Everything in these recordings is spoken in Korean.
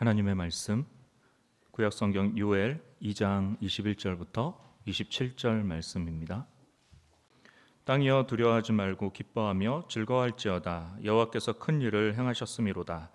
하나님의 말씀 구약성경 요엘 2장 21절부터 27절 말씀입니다. 땅이여 두려워하지 말고 기뻐하며 즐거워할지어다. 여호와께서 큰 일을 행하셨음이로다.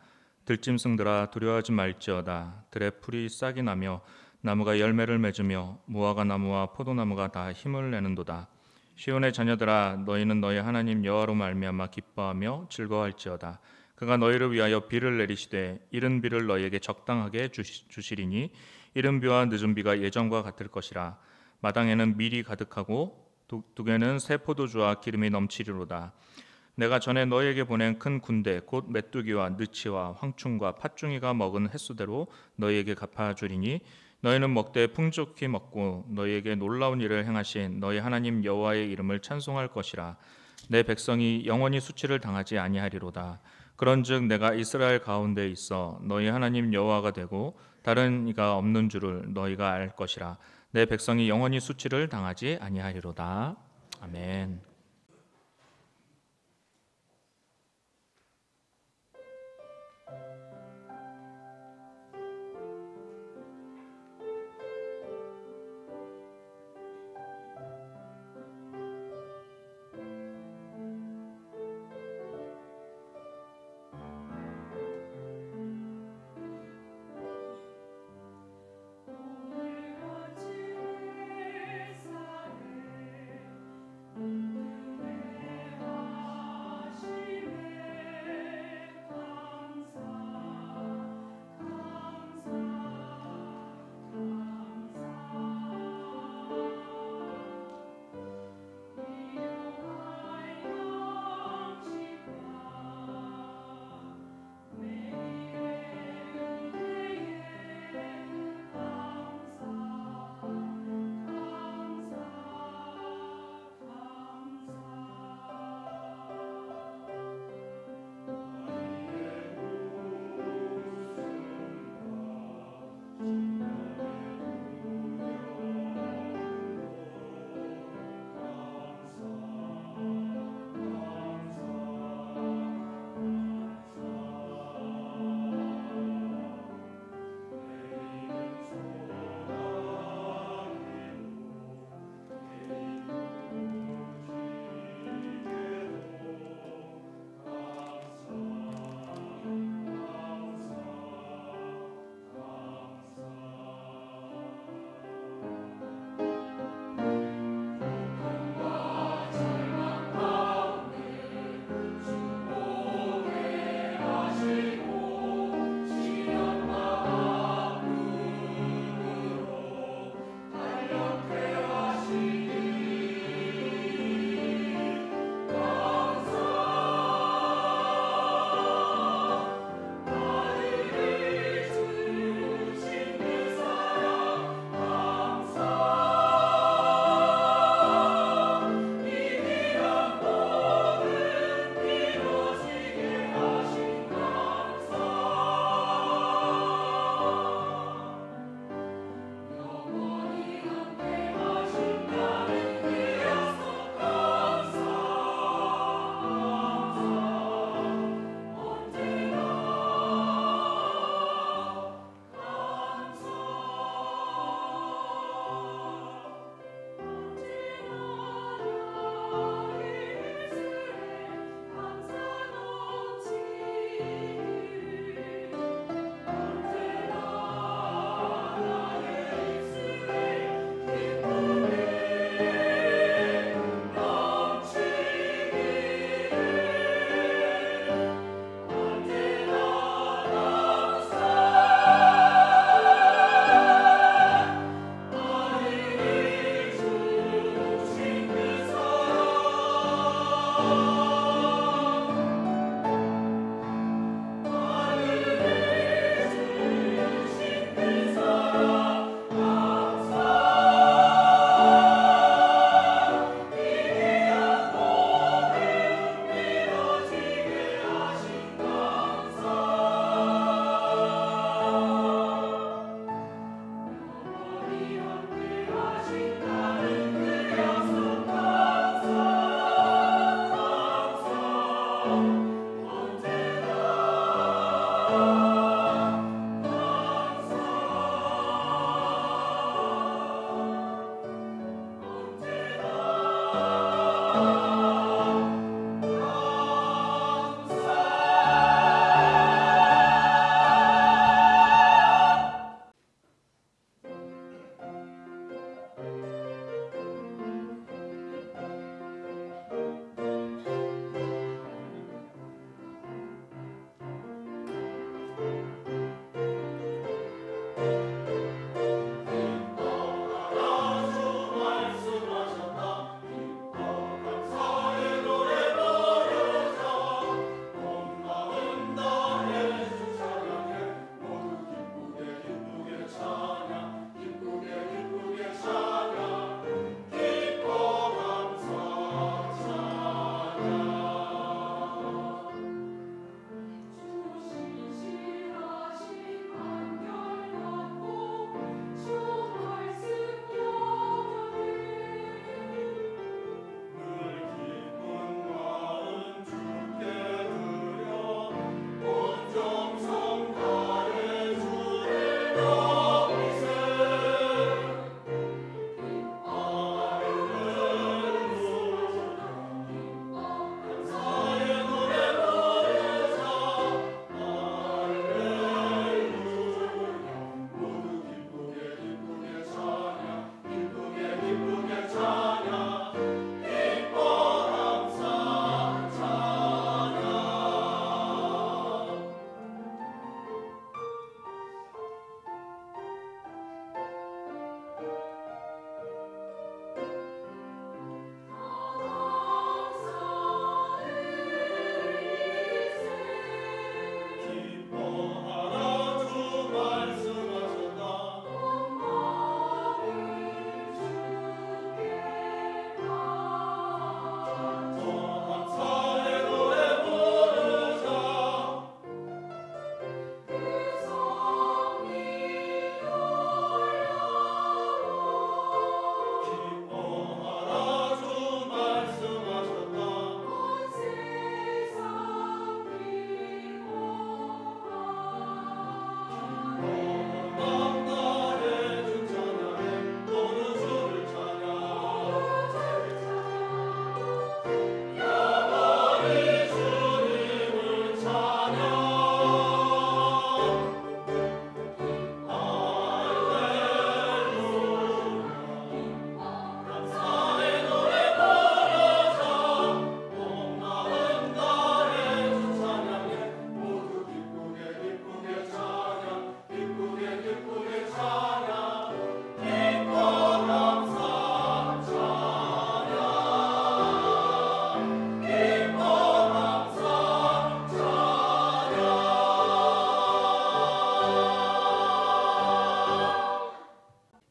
들짐승들아 두려워하지 말지어다. 들의 풀이 싹이 나며 나무가 열매를 맺으며 무화과 나무와 포도나무가 다 힘을 내는도다. 시온의 자녀들아 너희는 너희 하나님 여호와로 말미암아 기뻐하며 즐거워할지어다. 그가 너희를 위하여 비를 내리시되 이른 비를 너희에게 적당하게 주시리니 이른 비와 늦은 비가 예전과 같을 것이라. 마당에는 밀이 가득하고 둑에는 새 포도주와 기름이 넘치리로다. 내가 전에 너희에게 보낸 큰 군대 곧 메뚜기와 느치와 황충과 팥중이가 먹은 횟수대로 너희에게 갚아주리니 너희는 먹되 풍족히 먹고 너희에게 놀라운 일을 행하신 너희 하나님 여호와의 이름을 찬송할 것이라. 내 백성이 영원히 수치를 당하지 아니하리로다. 그런즉 내가 이스라엘 가운데 있어 너희 하나님 여호와가 되고 다른 이가 없는 줄을 너희가 알 것이라. 내 백성이 영원히 수치를 당하지 아니하리로다. 아멘.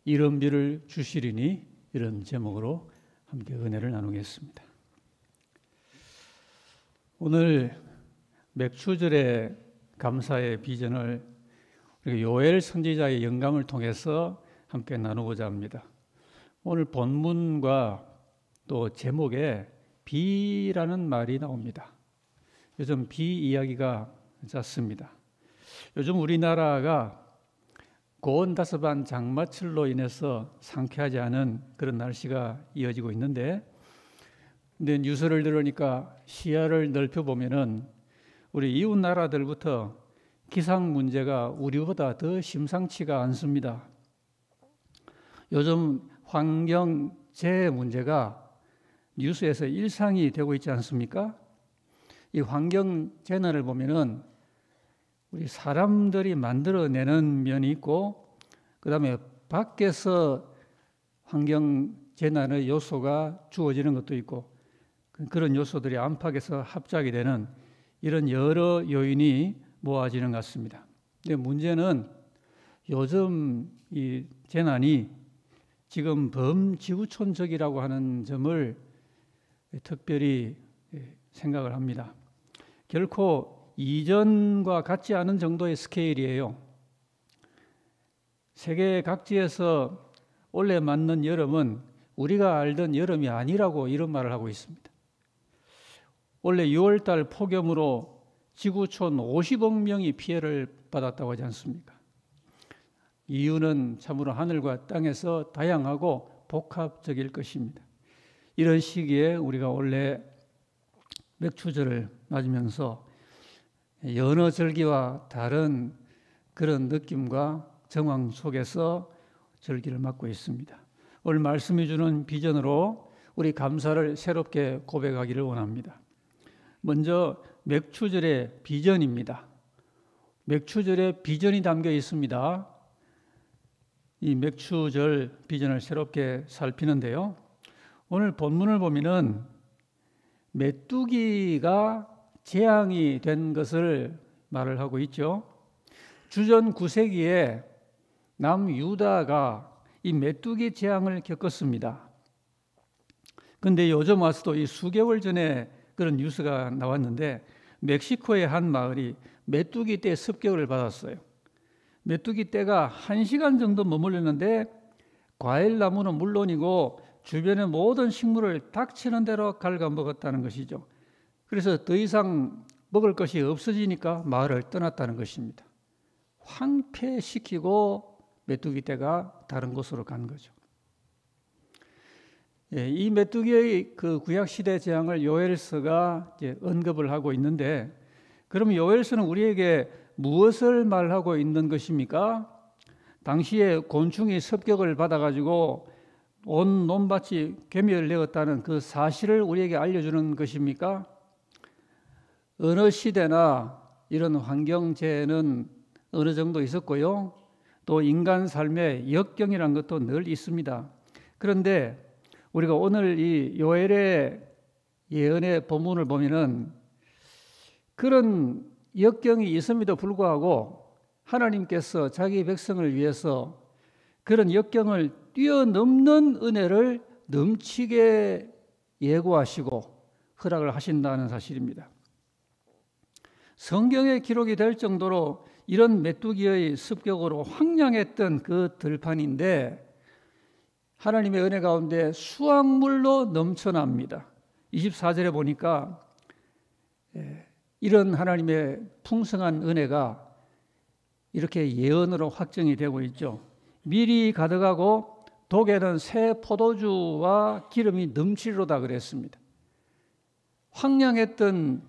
이런 비를 주시리니, 이런 제목으로 함께 은혜를 나누겠습니다. 오늘 맥추절의 감사의 비전을 요엘 선지자의 영감을 통해서 함께 나누고자 합니다. 오늘 본문과 또 제목에 비라는 말이 나옵니다. 요즘 비 이야기가 잦습니다. 요즘 우리나라가 고온 다습한 장마철로 인해서 상쾌하지 않은 그런 날씨가 이어지고 있는데, 근데 뉴스를 들으니까 시야를 넓혀보면은 우리 이웃 나라들부터 기상 문제가 우리보다 더 심상치가 않습니다. 요즘 환경재해 문제가 뉴스에서 일상이 되고 있지 않습니까? 이 환경재난을 보면은 우리 사람들이 만들어내는 면이 있고, 그 다음에 밖에서 환경재난의 요소가 주어지는 것도 있고, 그런 요소들이 안팎에서 합작이 되는 이런 여러 요인이 모아지는 것 같습니다. 근데 문제는 요즘 이 재난이 지금 범지구촌적이라고 하는 점을 특별히 생각을 합니다. 결코 이전과 같지 않은 정도의 스케일이에요. 세계 각지에서 올해 맞는 여름은 우리가 알던 여름이 아니라고 이런 말을 하고 있습니다. 올해 6월달 폭염으로 지구촌 50억 명이 피해를 받았다고 하지 않습니까? 이유는 참으로 하늘과 땅에서 다양하고 복합적일 것입니다. 이런 시기에 우리가 원래 맥추절을 맞으면서 연어 절기와 다른 그런 느낌과 정황 속에서 절기를 맞고 있습니다. 오늘 말씀해 주는 비전으로 우리 감사를 새롭게 고백하기를 원합니다. 먼저 맥추절의 비전입니다. 맥추절의 비전이 담겨 있습니다. 이 맥추절 비전을 새롭게 살피는데요. 오늘 본문을 보면은 메뚜기가 재앙이 된 것을 말을 하고 있죠. 주전 9세기에 남유다가 이 메뚜기 재앙을 겪었습니다. 그런데 요즘 와서도 이 수개월 전에 그런 뉴스가 나왔는데, 멕시코의 한 마을이 메뚜기 떼 습격을 받았어요. 메뚜기 떼가 1시간 정도 머물렀는데 과일나무는 물론이고 주변의 모든 식물을 닥치는 대로 갉아먹었다는 것이죠. 그래서 더 이상 먹을 것이 없어지니까 마을을 떠났다는 것입니다. 황폐시키고 메뚜기 떼가 다른 곳으로 간 거죠. 이 메뚜기의 그 구약 시대 재앙을 요엘서가 이제 언급을 하고 있는데, 그럼 요엘서는 우리에게 무엇을 말하고 있는 것입니까? 당시에 곤충이 습격을 받아가지고 온 논밭이 괴멸되었다는 그 사실을 우리에게 알려주는 것입니까? 어느 시대나 이런 환경재해는 어느 정도 있었고요. 또 인간 삶의 역경이라는 것도 늘 있습니다. 그런데 우리가 오늘 이 요엘의 예언의 본문을 보면은 그런 역경이 있음에도 불구하고 하나님께서 자기 백성을 위해서 그런 역경을 뛰어넘는 은혜를 넘치게 예고하시고 허락을 하신다는 사실입니다. 성경에 기록이 될 정도로 이런 메뚜기의 습격으로 황량했던 그 들판인데 하나님의 은혜 가운데 수확물로 넘쳐납니다. 24절에 보니까 이런 하나님의 풍성한 은혜가 이렇게 예언으로 확정이 되고 있죠. 밀이 가득하고 독에는 새 포도주와 기름이 넘치리로다 그랬습니다. 황량했던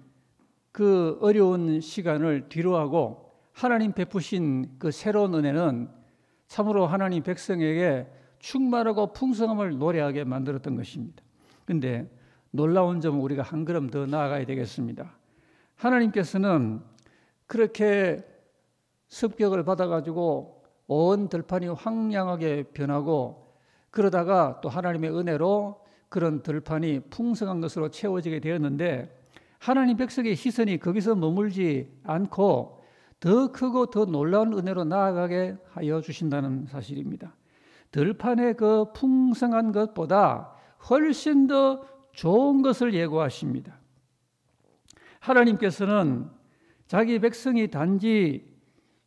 그 어려운 시간을 뒤로하고 하나님 베푸신 그 새로운 은혜는 참으로 하나님 백성에게 충만하고 풍성함을 노래하게 만들었던 것입니다. 그런데 놀라운 점은 우리가 한 걸음 더 나아가야 되겠습니다. 하나님께서는 그렇게 습격을 받아가지고 온 들판이 황량하게 변하고 그러다가 또 하나님의 은혜로 그런 들판이 풍성한 것으로 채워지게 되었는데 하나님 백성의 시선이 거기서 머물지 않고 더 크고 더 놀라운 은혜로 나아가게 하여 주신다는 사실입니다. 들판의 그 풍성한 것보다 훨씬 더 좋은 것을 예고하십니다. 하나님께서는 자기 백성이 단지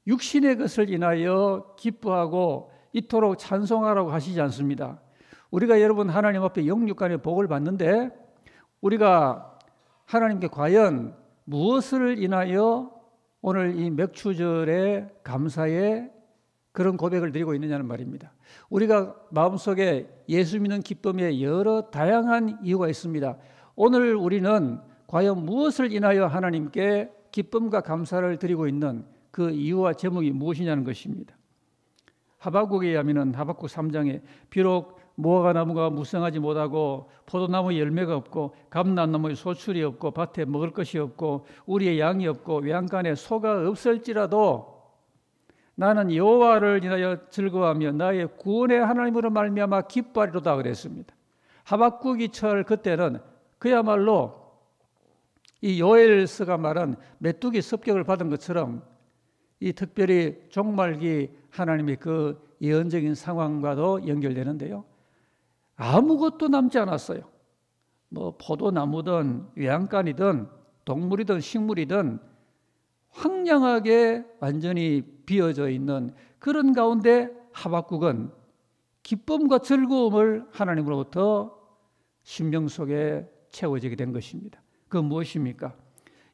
육신의 것을 인하여 기뻐하고 이토록 찬송하라고 하시지 않습니다. 우리가 여러분 하나님 앞에 영육간의 복을 받는데 우리가 하나님께 과연 무엇을 인하여 오늘 이 맥추절의 감사의 그런 고백을 드리고 있느냐는 말입니다. 우리가 마음속에 예수 믿는 기쁨에 여러 다양한 이유가 있습니다. 오늘 우리는 과연 무엇을 인하여 하나님께 기쁨과 감사를 드리고 있는 그 이유와 제목이 무엇이냐는 것입니다. 하박국에 의하면 하박국 3장에 비록 무화과나무가 무성하지 못하고 포도나무 열매가 없고 감람나무에 소출이 없고 밭에 먹을 것이 없고 우리의 양이 없고 외양간에 소가 없을지라도 나는 여호와를 인하여 즐거워하며 나의 구원의 하나님으로 말미암아 기뻐하리로다 그랬습니다. 하박국이 처할 그때는 그야말로 이 요엘서가 말한 메뚜기 습격을 받은 것처럼 이 특별히 종말기 하나님의 그 예언적인 상황과도 연결되는데요. 아무것도 남지 않았어요. 뭐 포도나무든 외양간이든 동물이든 식물이든 황량하게 완전히 비어져 있는 그런 가운데 하박국은 기쁨과 즐거움을 하나님으로부터 심령 속에 채워지게 된 것입니다. 그 무엇입니까?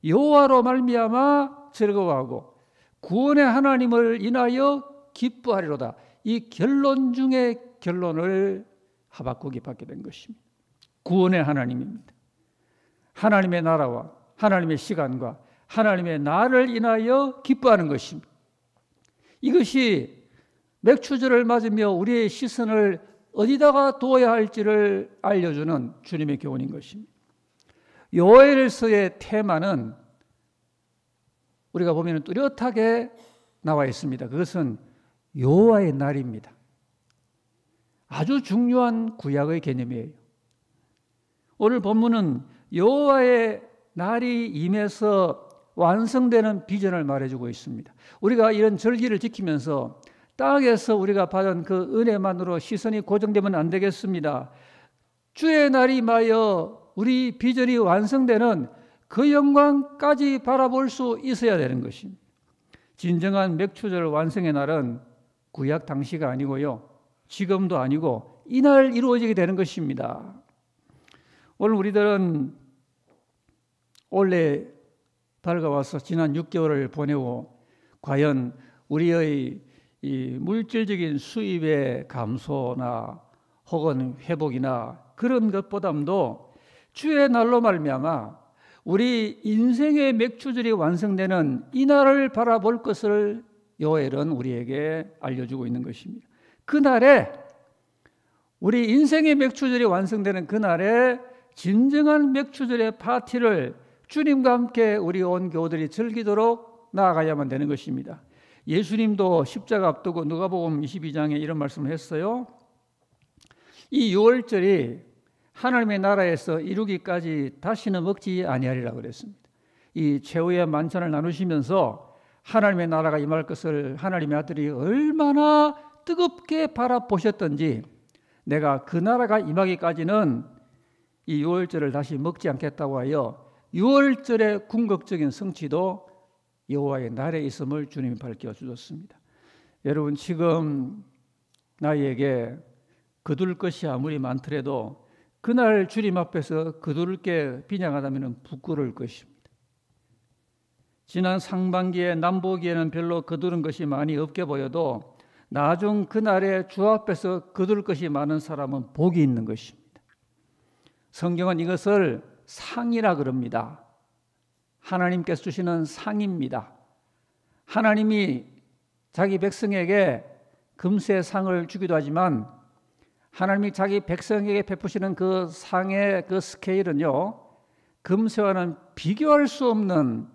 여호와로 말미암아 즐거워하고 구원의 하나님을 인하여 기뻐하리로다. 이 결론 중에 결론을 하박국이 받게 된 것입니다. 구원의 하나님입니다. 하나님의 나라와 하나님의 시간과 하나님의 나를 인하여 기뻐하는 것입니다. 이것이 맥추절을 맞으며 우리의 시선을 어디다가 두어야 할지를 알려주는 주님의 교훈인 것입니다. 요엘서의 테마는 우리가 보면 뚜렷하게 나와 있습니다. 그것은 여호와의 날입니다. 아주 중요한 구약의 개념이에요. 오늘 본문은 여호와의 날이 임해서 완성되는 비전을 말해주고 있습니다. 우리가 이런 절기를 지키면서 땅에서 우리가 받은 그 은혜만으로 시선이 고정되면 안 되겠습니다. 주의 날이 임하여 우리 비전이 완성되는 그 영광까지 바라볼 수 있어야 되는 것입니다. 진정한 맥추절 완성의 날은 구약 당시가 아니고요. 지금도 아니고 이날 이루어지게 되는 것입니다. 오늘 우리들은 올해 밝아와서 지난 6개월을 보내고 과연 우리의 이 물질적인 수입의 감소나 혹은 회복이나 그런 것보다도 주의 날로 말미암아 우리 인생의 맥추절이 완성되는 이 날을 바라볼 것을 요엘은 우리에게 알려주고 있는 것입니다. 그날에 우리 인생의 맥추절이 완성되는 그날에 진정한 맥추절의 파티를 주님과 함께 우리 온 교우들이 즐기도록 나아가야만 되는 것입니다. 예수님도 십자가 앞두고 누가복음 22장에 이런 말씀을 했어요. 이 유월절이 하나님의 나라에서 이루기까지 다시는 먹지 아니하리라 그랬습니다. 이 최후의 만찬을 나누시면서 하나님의 나라가 임할 것을 하나님의 아들이 얼마나 뜨겁게 바라보셨던지 내가 그 나라가 임하기까지는 이 유월절을 다시 먹지 않겠다고 하여 유월절의 궁극적인 성취도 여호와의 날에 있음을 주님이 밝혀주셨습니다. 여러분 지금 나에게 거둘 것이 아무리 많더라도 그날 주님 앞에서 거둘 게 빈약하다면 부끄러울 것입니다. 지난 상반기에 남보기에는 별로 거두는 것이 많이 없게 보여도 나중 그날에 주 앞에서 거둘 것이 많은 사람은 복이 있는 것입니다. 성경은 이것을 상이라 그럽니다. 하나님께서 주시는 상입니다. 하나님이 자기 백성에게 금세 상을 주기도 하지만 하나님이 자기 백성에게 베푸시는 그 상의 그 스케일은요, 금세와는 비교할 수 없는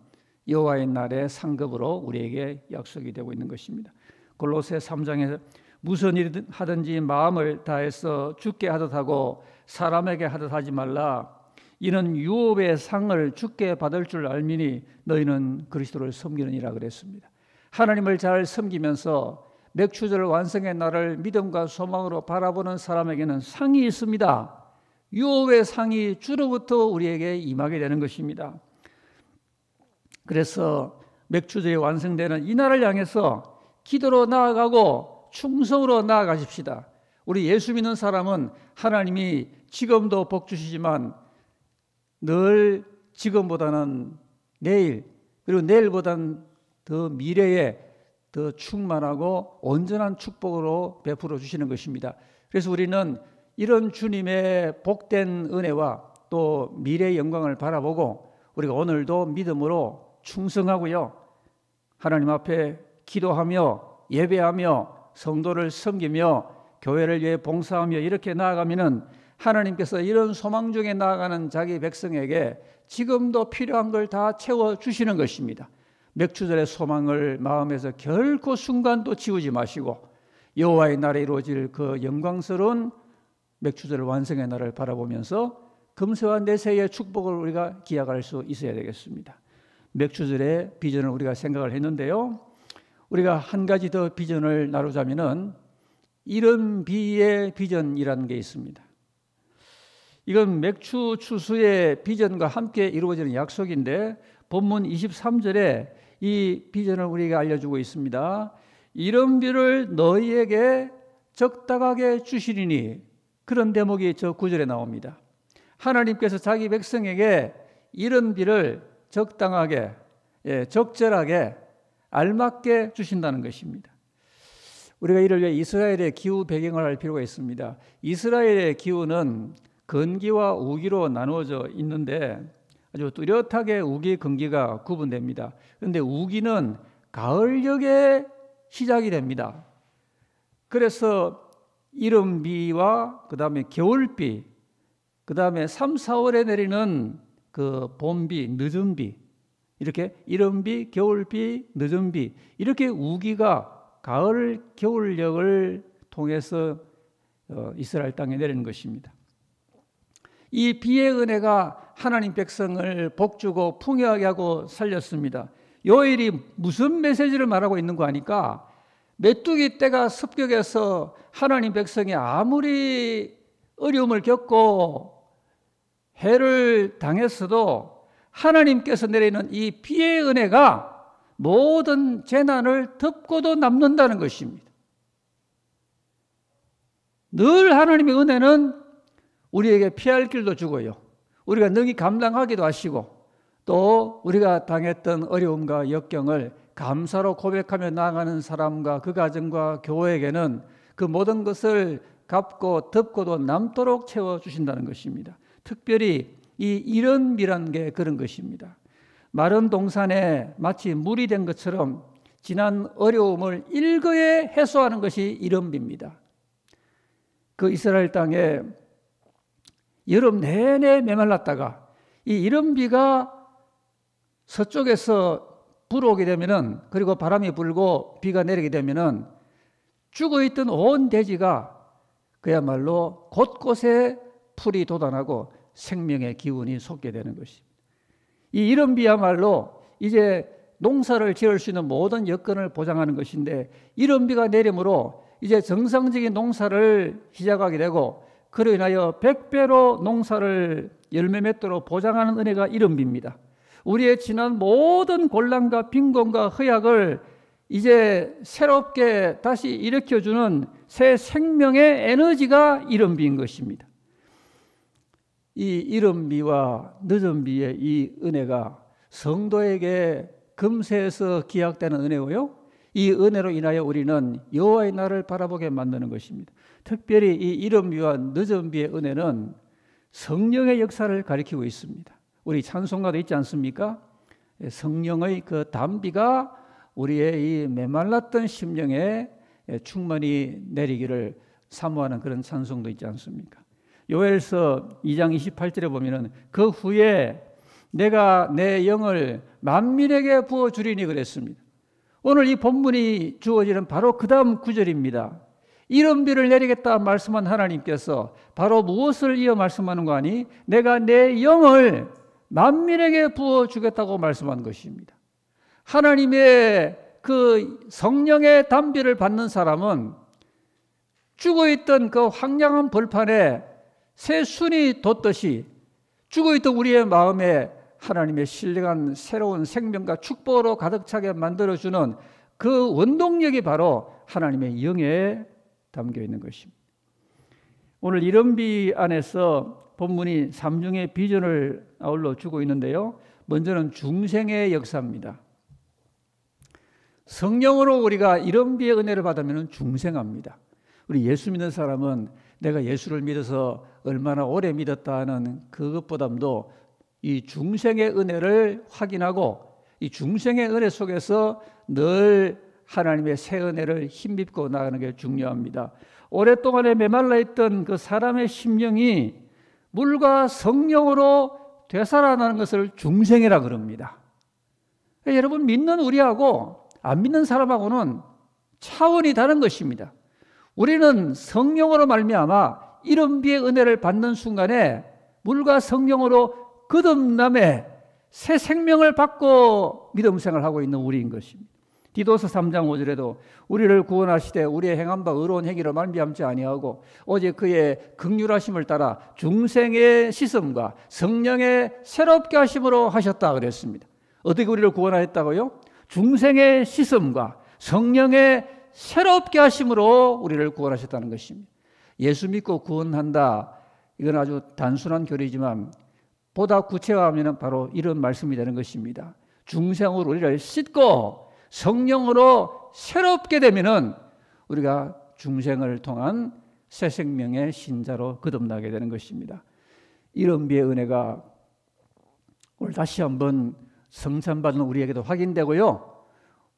여호와의 날의 상급으로 우리에게 약속이 되고 있는 것입니다. 골로새 3장에서 무슨 일 하든지 마음을 다해서 주께 하듯 하고 사람에게 하듯 하지 말라. 이는 유업의 상을 주께 받을 줄 알미니 너희는 그리스도를 섬기느니라 그랬습니다. 하나님을 잘 섬기면서 맥추절 완성의 날을 믿음과 소망으로 바라보는 사람에게는 상이 있습니다. 유업의 상이 주로부터 우리에게 임하게 되는 것입니다. 그래서 맥추절이 완성되는 이 날을 향해서 기도로 나아가고 충성으로 나아가십시다. 우리 예수 믿는 사람은 하나님이 지금도 복 주시지만 늘 지금보다는 내일 그리고 내일보다는 더 미래에 더 충만하고 온전한 축복으로 베풀어 주시는 것입니다. 그래서 우리는 이런 주님의 복된 은혜와 또 미래의 영광을 바라보고 우리가 오늘도 믿음으로 충성하고요, 하나님 앞에 기도하며 예배하며 성도를 섬기며 교회를 위해 봉사하며 이렇게 나아가면은 하나님께서 이런 소망 중에 나아가는 자기 백성에게 지금도 필요한 걸 다 채워주시는 것입니다. 맥추절의 소망을 마음에서 결코 순간도 지우지 마시고 여호와의 날에 이루어질 그 영광스러운 맥추절 완성의 날을 바라보면서 금세와 내세의 축복을 우리가 기약할 수 있어야 되겠습니다. 맥추절의 비전을 우리가 생각을 했는데요, 우리가 한 가지 더 비전을 나누자면은 이른 비의 비전이라는 게 있습니다. 이건 맥추 추수의 비전과 함께 이루어지는 약속인데 본문 23절에 이 비전을 우리에게 알려주고 있습니다. 이른 비를 너희에게 적당하게 주시리니, 그런 대목이 저 9절에 나옵니다. 하나님께서 자기 백성에게 이른 비를 적당하게, 적절하게 알맞게 주신다는 것입니다. 우리가 이를 위해 이스라엘의 기후 배경을 알 필요가 있습니다. 이스라엘의 기후는 건기와 우기로 나누어져 있는데 아주 뚜렷하게 우기, 건기가 구분됩니다. 그런데 우기는 가을녘에 시작이 됩니다. 그래서 이른 비와 그 다음에 겨울비, 그 다음에 3, 4월에 내리는 그 봄비, 늦은 비, 이렇게 이른 비, 겨울비, 늦은 비, 이렇게 우기가 가을, 겨울녘을 통해서 이스라엘 땅에 내리는 것입니다. 이 비의 은혜가 하나님 백성을 복주고 풍요하게 하고 살렸습니다. 요일이 무슨 메시지를 말하고 있는 거 아니까, 메뚜기 떼가 습격해서 하나님 백성이 아무리 어려움을 겪고 해를 당했어도 하나님께서 내리는 이 비의 은혜가 모든 재난을 덮고도 남는다는 것입니다. 늘 하나님의 은혜는 우리에게 피할 길도 주고요, 우리가 능히 감당하기도 하시고 또 우리가 당했던 어려움과 역경을 감사로 고백하며 나아가는 사람과 그 가정과 교회에게는 그 모든 것을 갚고 덮고도 남도록 채워주신다는 것입니다. 특별히 이 이른비라는 게 그런 것입니다. 마른 동산에 마치 물이 된 것처럼 지난 어려움을 일거에 해소하는 것이 이른비입니다. 그 이스라엘 땅에 여름 내내 메말랐다가 이 이른비가 서쪽에서 불어오게 되면은, 그리고 바람이 불고 비가 내리게 되면은 죽어있던 온 대지가 그야말로 곳곳에 풀이 돋아나고 생명의 기운이 솟게 되는 것입니다. 이 이른비야말로 이제 농사를 지을 수 있는 모든 여건을 보장하는 것인데, 이른비가 내림으로 이제 정상적인 농사를 시작하게 되고, 그로 인하여 100배로 농사를 열매 맺도록 보장하는 은혜가 이른비입니다. 우리의 지난 모든 곤란과 빈곤과 허약을 이제 새롭게 다시 일으켜주는 새 생명의 에너지가 이른비인 것입니다. 이 이른비와 늦은비의 이 은혜가 성도에게 금세에서 기약되는 은혜고요, 이 은혜로 인하여 우리는 여호와의 날을 바라보게 만드는 것입니다. 특별히 이 이른비와 늦은비의 은혜는 성령의 역사를 가리키고 있습니다. 우리 찬송가도 있지 않습니까? 성령의 그 단비가 우리의 이 메말랐던 심령에 충만히 내리기를 사모하는 그런 찬송도 있지 않습니까? 요엘서 2장 28절에 보면은 그 후에 내가 내 영을 만민에게 부어주리니 그랬습니다. 오늘 이 본문이 주어지는 바로 그 다음 구절입니다. 이른비를 내리겠다 말씀한 하나님께서 바로 무엇을 이어 말씀하는 거 아니? 내가 내 영을 만민에게 부어주겠다고 말씀한 것입니다. 하나님의 그 성령의 단비를 받는 사람은 죽어있던 그 황량한 벌판에 새 순이 돋듯이 죽어있던 우리의 마음에 하나님의 신령한 새로운 생명과 축복으로 가득 차게 만들어주는 그 원동력이 바로 하나님의 영에 담겨 있는 것입니다. 오늘 이른비 안에서 본문이 삼중의 비전을 아울러 주고 있는데요, 먼저는 중생의 역사입니다. 성령으로 우리가 이른비의 은혜를 받으면 중생합니다. 우리 예수 믿는 사람은 내가 예수를 믿어서 얼마나 오래 믿었다 하는 그것보다도 이 중생의 은혜를 확인하고 이 중생의 은혜 속에서 늘 하나님의 새 은혜를 힘입고 나가는 게 중요합니다. 오랫동안에 메말라 있던 그 사람의 심령이 물과 성령으로 되살아나는 것을 중생이라 그럽니다. 여러분, 믿는 우리하고 안 믿는 사람하고는 차원이 다른 것입니다. 우리는 성령으로 말미암아 이른비의 은혜를 받는 순간에 물과 성령으로 거듭남에 새 생명을 받고 믿음 생활을 하고 있는 우리인 것입니다. 디도서 3장 5절에도 우리를 구원하시되 우리의 행한 바 의로운 행위로 말미암지 아니하고 오직 그의 긍휼하심을 따라 중생의 씻음과 성령의 새롭게 하심으로 하셨다 그랬습니다. 어떻게 우리를 구원하였다고요? 중생의 씻음과 성령의 새롭게 하심으로 우리를 구원하셨다는 것입니다. 예수 믿고 구원한다, 이건 아주 단순한 교리지만 보다 구체화하면 바로 이런 말씀이 되는 것입니다. 중생으로 우리를 씻고 성령으로 새롭게 되면은 우리가 중생을 통한 새 생명의 신자로 거듭나게 되는 것입니다. 이른비의 은혜가 오늘 다시 한번 성찬받은 우리에게도 확인되고요,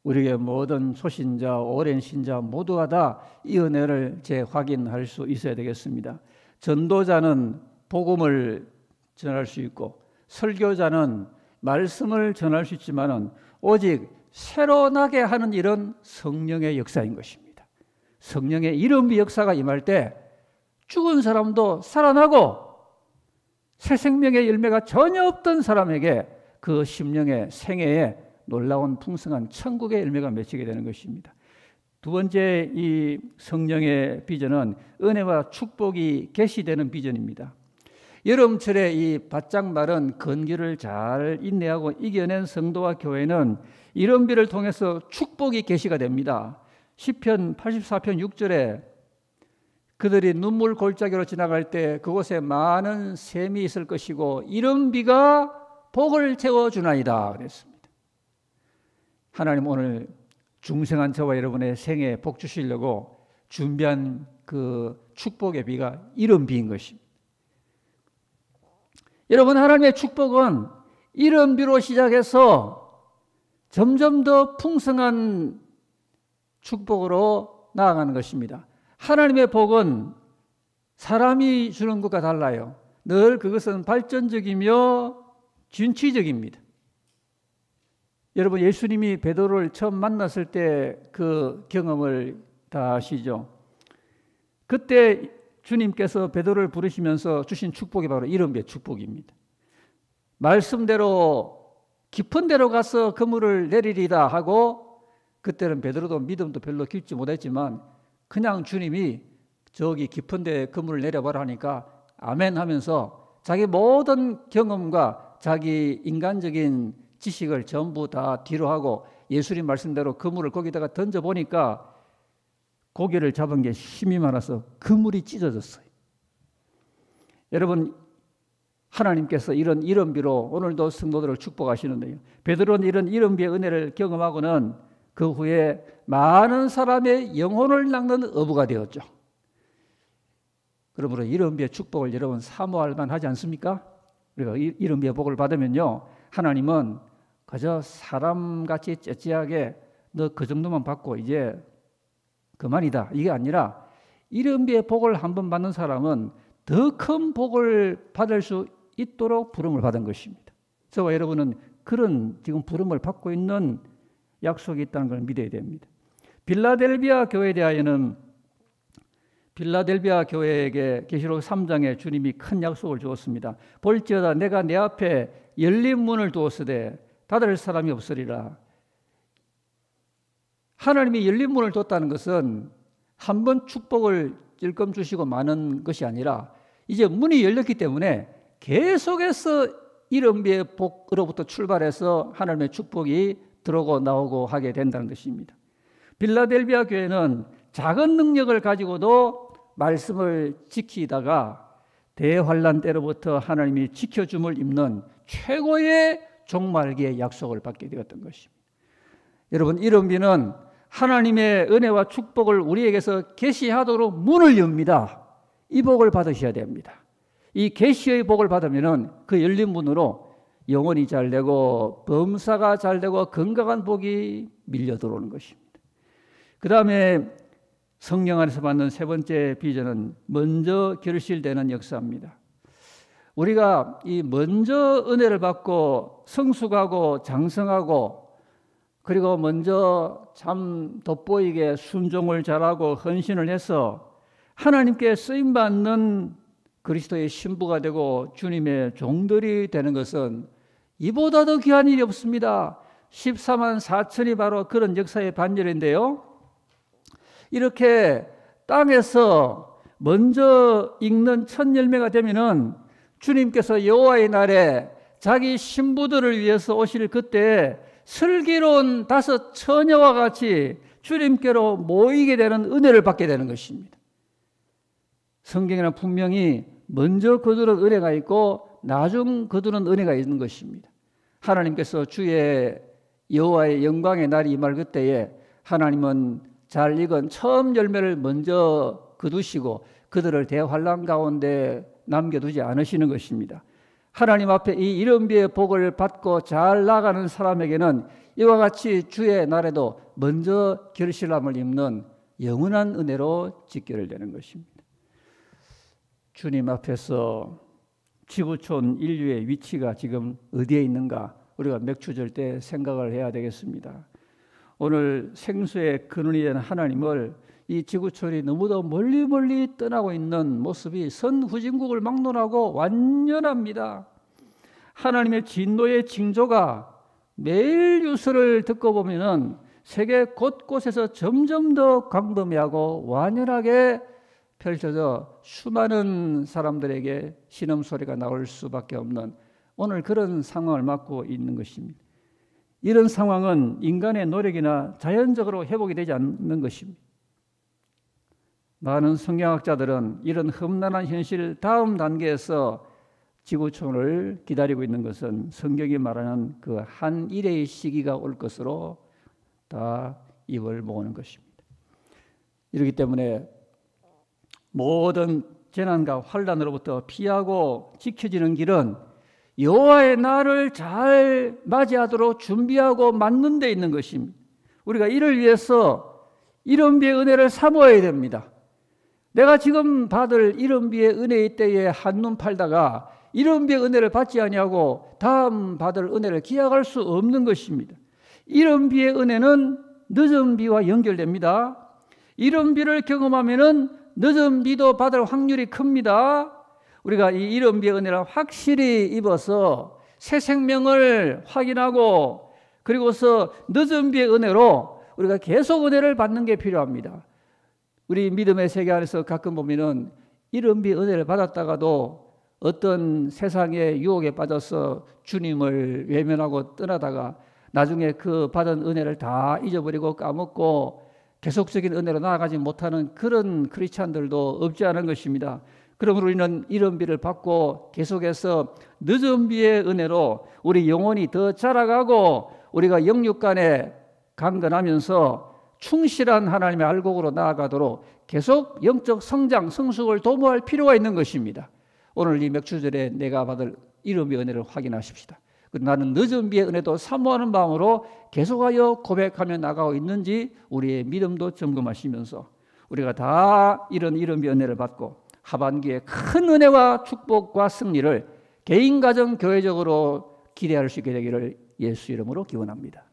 우리에게 모든 초신자, 오랜 신자 모두가 다 이 은혜를 재확인할 수 있어야 되겠습니다. 전도자는 복음을 전할 수 있고 설교자는 말씀을 전할 수 있지만은 오직 새로 나게 하는 일은 성령의 역사인 것입니다. 성령의 이른비 역사가 임할 때 죽은 사람도 살아나고 새 생명의 열매가 전혀 없던 사람에게 그 심령의 생애에 놀라운 풍성한 천국의 열매가 맺히게 되는 것입니다. 두 번째 이 성령의 비전은 은혜와 축복이 계시되는 비전입니다. 여름철에 이 바짝 마른 건기를 잘 인내하고 이겨낸 성도와 교회는 이른비를 통해서 축복이 계시가 됩니다. 시편 84편 6절에 그들이 눈물 골짜기로 지나갈 때 그곳에 많은 샘이 있을 것이고 이른비가 복을 채워주나이다 그랬습니다. 하나님 오늘 중생한 저와 여러분의 생에 복 주시려고 준비한 그 축복의 비가 이런 비인 것입니다. 여러분, 하나님의 축복은 이런 비로 시작해서 점점 더 풍성한 축복으로 나아가는 것입니다. 하나님의 복은 사람이 주는 것과 달라요. 늘 그것은 발전적이며 진취적입니다. 여러분, 예수님이 베드로를 처음 만났을 때 그 경험을 다 아시죠? 그때 주님께서 베드로를 부르시면서 주신 축복이 바로 이런 배 축복입니다. 말씀대로 깊은 데로 가서 그물을 내리리다 하고, 그때는 베드로도 믿음도 별로 깊지 못했지만 그냥 주님이 저기 깊은 데 그물을 내려봐라 하니까 아멘 하면서 자기 모든 경험과 자기 인간적인 지식을 전부 다 뒤로 하고 예수님 말씀대로 그물을 거기다가 던져보니까 고기를 잡은 게 힘이 많아서 그물이 찢어졌어요. 여러분, 하나님께서 이런 비로 오늘도 성도들을 축복하시는데요. 베드로는 이런 비의 은혜를 경험하고는 그 후에 많은 사람의 영혼을 낚는 어부가 되었죠. 그러므로 이런 비의 축복을 여러분 사모할 만하지 않습니까? 우리가 이런 비의 복을 받으면요, 하나님은 그저 사람같이 째째하게 너 그 정도만 받고 이제 그만이다, 이게 아니라 이런 비의 복을 한번 받는 사람은 더 큰 복을 받을 수 있도록 부름을 받은 것입니다. 저와 여러분은 그런 지금 부름을 받고 있는 약속이 있다는 걸 믿어야 됩니다. 빌라델비아 교회에 대하여는 빌라델비아 교회에게 계시록 3장에 주님이 큰 약속을 주었습니다. 볼지어다 내가 내 앞에 열린 문을 두었으되 닫을 사람이 없으리라. 하나님이 열린 문을 뒀다는 것은 한 번 축복을 찔끔 주시고 마는 것이 아니라 이제 문이 열렸기 때문에 계속해서 이런 비의 복으로부터 출발해서 하나님의 축복이 들어오고 나오고 하게 된다는 것입니다. 빌라델비아 교회는 작은 능력을 가지고도 말씀을 지키다가 대환란 때로부터 하나님이 지켜줌을 입는 최고의 종말기의 약속을 받게 되었던 것입니다. 여러분, 이런 비는 하나님의 은혜와 축복을 우리에게서 계시하도록 문을 엽니다. 이 복을 받으셔야 됩니다. 이 계시의 복을 받으면 그 열린 문으로 영혼이 잘 되고 범사가 잘 되고 건강한 복이 밀려 들어오는 것입니다. 그 다음에 성령 안에서 받는 세 번째 비전은 먼저 결실되는 역사입니다. 우리가 이 먼저 은혜를 받고 성숙하고 장성하고 그리고 먼저 참 돋보이게 순종을 잘하고 헌신을 해서 하나님께 쓰임받는 그리스도의 신부가 되고 주님의 종들이 되는 것은 이보다 더 귀한 일이 없습니다. 14만 4천이 바로 그런 역사의 반열인데요. 이렇게 땅에서 먼저 익는 첫 열매가 되면은 주님께서 여호와의 날에 자기 신부들을 위해서 오실 그때 슬기로운 5 처녀와 같이 주님께로 모이게 되는 은혜를 받게 되는 것입니다. 성경에는 분명히 먼저 거두는 은혜가 있고 나중 거두는 은혜가 있는 것입니다. 하나님께서 주의 여호와의 영광의 날이 임할 그때에 하나님은 잘 익은 처음 열매를 먼저 거두시고 그들을 대환란 가운데 남겨두지 않으시는 것입니다. 하나님 앞에 이 이른비의 복을 받고 잘 나가는 사람에게는 이와 같이 주의 날에도 먼저 결실함을 입는 영원한 은혜로 직결되는 것입니다. 주님 앞에서 지구촌 인류의 위치가 지금 어디에 있는가 우리가 맥주절 때 생각을 해야 되겠습니다. 오늘 생수의 근원이 된 하나님을 이 지구촌이 너무도 멀리 떠나고 있는 모습이 선후진국을 막론하고 완연합니다. 하나님의 진노의 징조가 매일 뉴스를 듣고 보면은 세계 곳곳에서 점점 더 광범위하고 완연하게 펼쳐져 수많은 사람들에게 신음소리가 나올 수밖에 없는 오늘 그런 상황을 맞고 있는 것입니다. 이런 상황은 인간의 노력이나 자연적으로 회복이 되지 않는 것입니다. 많은 성경학자들은 이런 험난한 현실 다음 단계에서 지구촌을 기다리고 있는 것은 성경이 말하는 그 한 일의 시기가 올 것으로 다 입을 모으는 것입니다. 이렇기 때문에 모든 재난과 환난으로부터 피하고 지켜지는 길은 여호와의 날을 잘 맞이하도록 준비하고 맞는 데 있는 것입니다. 우리가 이를 위해서 이른비의 은혜를 사모해야 됩니다. 내가 지금 받을 이른비의 은혜의 때에 한눈 팔다가 이른비의 은혜를 받지 아니하고 다음 받을 은혜를 기약할 수 없는 것입니다. 이른비의 은혜는 늦은 비와 연결됩니다. 이른비를 경험하면은 늦은 비도 받을 확률이 큽니다. 우리가 이 이른비의 은혜를 확실히 입어서 새 생명을 확인하고 그리고서 늦은 비의 은혜로 우리가 계속 은혜를 받는 게 필요합니다. 우리 믿음의 세계 안에서 가끔 보면은 이른비 은혜를 받았다가도 어떤 세상의 유혹에 빠져서 주님을 외면하고 떠나다가 나중에 그 받은 은혜를 다 잊어버리고 까먹고 계속적인 은혜로 나아가지 못하는 그런 크리스찬들도 없지 않은 것입니다. 그러므로 우리는 이른비를 받고 계속해서 늦은 비의 은혜로 우리 영혼이 더 자라가고 우리가 영육간에 강건하면서 충실한 하나님의 알곡으로 나아가도록 계속 영적 성장, 성숙을 도모할 필요가 있는 것입니다. 오늘 이 맥주절에 내가 받을 이른비의 은혜를 확인하십시다. 나는 늦은 비의 은혜도 사모하는 마음으로 계속하여 고백하며 나가고 있는지 우리의 믿음도 점검하시면서 우리가 다 이런 이른비의 은혜를 받고 하반기에 큰 은혜와 축복과 승리를 개인, 가정, 교회적으로 기대할 수 있게 되기를 예수 이름으로 기원합니다.